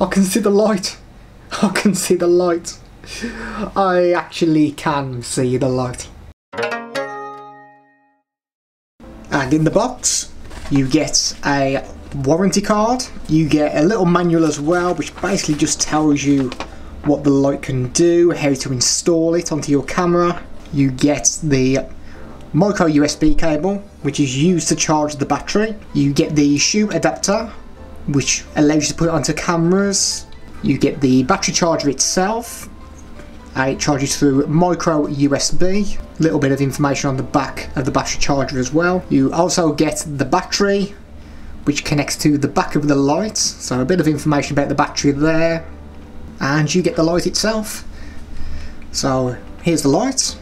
I can see the light. I can see the light. I actually can see the light. And in the box, you get a warranty card. You get a little manual as well, which basically just tells you what the light can do, how to install it onto your camera. You get the micro USB cable, which is used to charge the battery. You get the shoe adapter, which allows you to put it onto cameras. You get the battery charger itself, and it charges through micro USB. A little bit of information on the back of the battery charger as well. You also get the battery, which connects to the back of the light, so a bit of information about the battery there. And you get the light itself. So here's the light.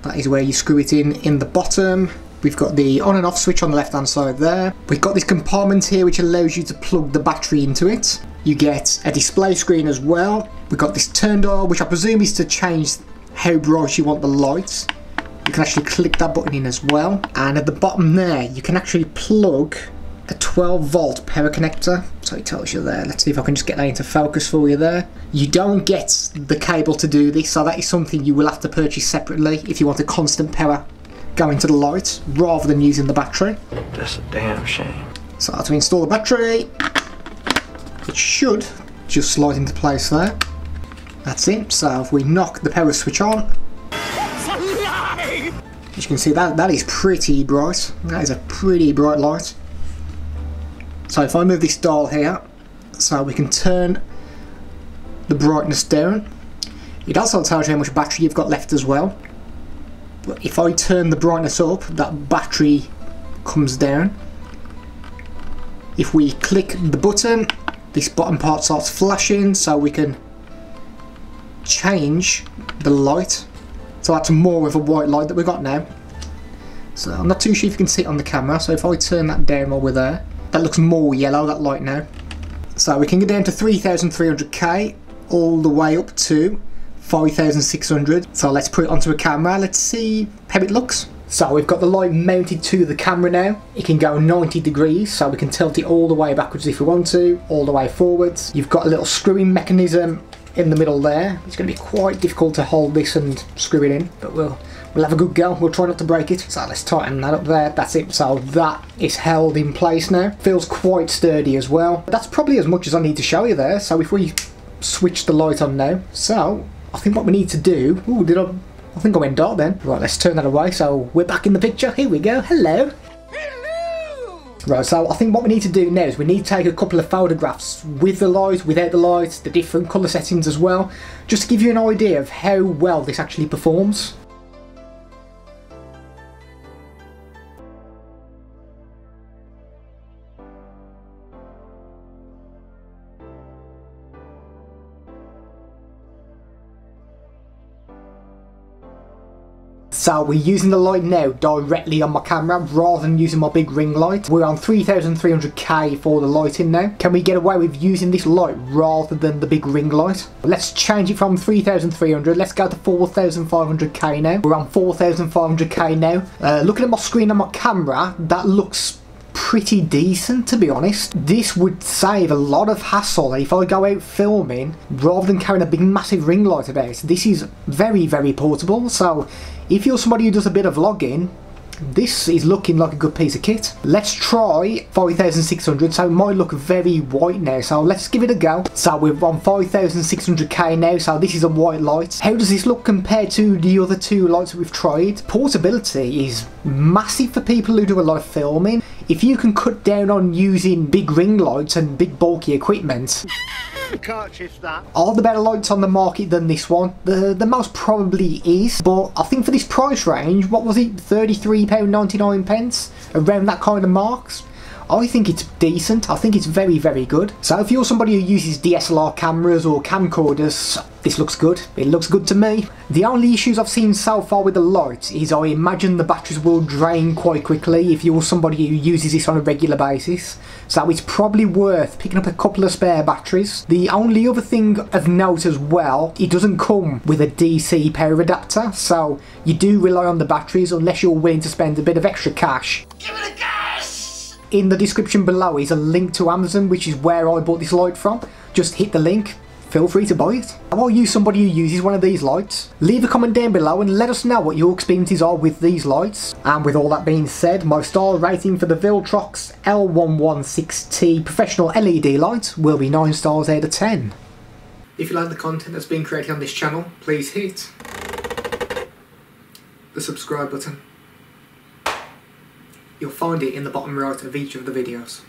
That is where you screw it in the bottom. We've got the on and off switch on the left hand side there. We've got this compartment here which allows you to plug the battery into it. You get a display screen as well. We've got this turn dial, which I presume is to change how bright you want the light. You can actually click that button in as well. And at the bottom there, you can actually plug a 12 volt power connector. So it tells you there. Let's see if I can just get that into focus for you there. You don't get the cable to do this, so that is something you will have to purchase separately if you want a constant power going to the light rather than using the battery. That's a damn shame. So to install the battery, it should just slide into place there. That's it. So if we knock the power switch on, as you can see, that is pretty bright. That is a pretty bright light. So if I move this dial here, so we can turn the brightness down. It also tells you how much battery you've got left as well. But if I turn the brightness up, that battery comes down. If we click the button, this bottom part starts flashing, so we can change the light. So that's more of a white light that we've got now. So I'm not too sure if you can see it on the camera, so if I turn that down while we're there, that looks more yellow, that light now. So we can get down to 3300K all the way up to 5600. So let's put it onto a camera, let's see how it looks. So we've got the light mounted to the camera now. It can go 90 degrees, so we can tilt it all the way backwards if we want to, all the way forwards. You've got a little screwing mechanism in the middle there. It's going to be quite difficult to hold this and screw it in, but we'll have a good go. We'll try not to break it. So let's tighten that up there. That's it. So that is held in place now. Feels quite sturdy as well. That's probably as much as I need to show you there. So if we switch the light on now, so I think what we need to do, I think I went dark then. Right, let's turn that away. So we're back in the picture. Here we go. Hello. Right, so I think what we need to do now is we need to take a couple of photographs with the light, without the light, the different colour settings as well, just to give you an idea of how well this actually performs. So we're using the light now directly on my camera rather than using my big ring light. We're on 3300K for the lighting now. Can we get away with using this light rather than the big ring light? Let's change it from 3300, let's go to 4500K now. We're on 4500K now. Looking at my screen on my camera, that looks pretty decent, to be honest. This would save a lot of hassle if I go out filming rather than carrying a big massive ring light about. This is very, very portable, so if you're somebody who does a bit of vlogging, this is looking like a good piece of kit. Let's try 5600, so it might look very white now, so let's give it a go. So we're on 5600K now, so this is a white light. How does this look compared to the other two lights that we've tried? Portability is massive for people who do a lot of filming. If you can cut down on using big ring lights and big bulky equipment, can't shift that. Are there better lights on the market than this one? The most probably is, but I think for this price range, what was it, £33.99, around that kind of marks, I think it's decent. I think it's very, very good. So if you're somebody who uses DSLR cameras or camcorders, this looks good. It looks good to me. The only issues I've seen so far with the light is I imagine the batteries will drain quite quickly if you're somebody who uses this on a regular basis. So it's probably worth picking up a couple of spare batteries. The only other thing of note as well, it doesn't come with a DC power adapter, so you do rely on the batteries unless you're willing to spend a bit of extra cash. Give it a gas! in the description below is a link to Amazon, which is where I bought this light from. Just hit the link, feel free to buy it. Are you somebody who uses one of these lights? Leave a comment down below and let us know what your experiences are with these lights. And with all that being said, my star rating for the Viltrox L116T professional LED light will be 9 stars out of 10. If you like the content that's being created on this channel, please hit the subscribe button. You'll find it in the bottom right of each of the videos.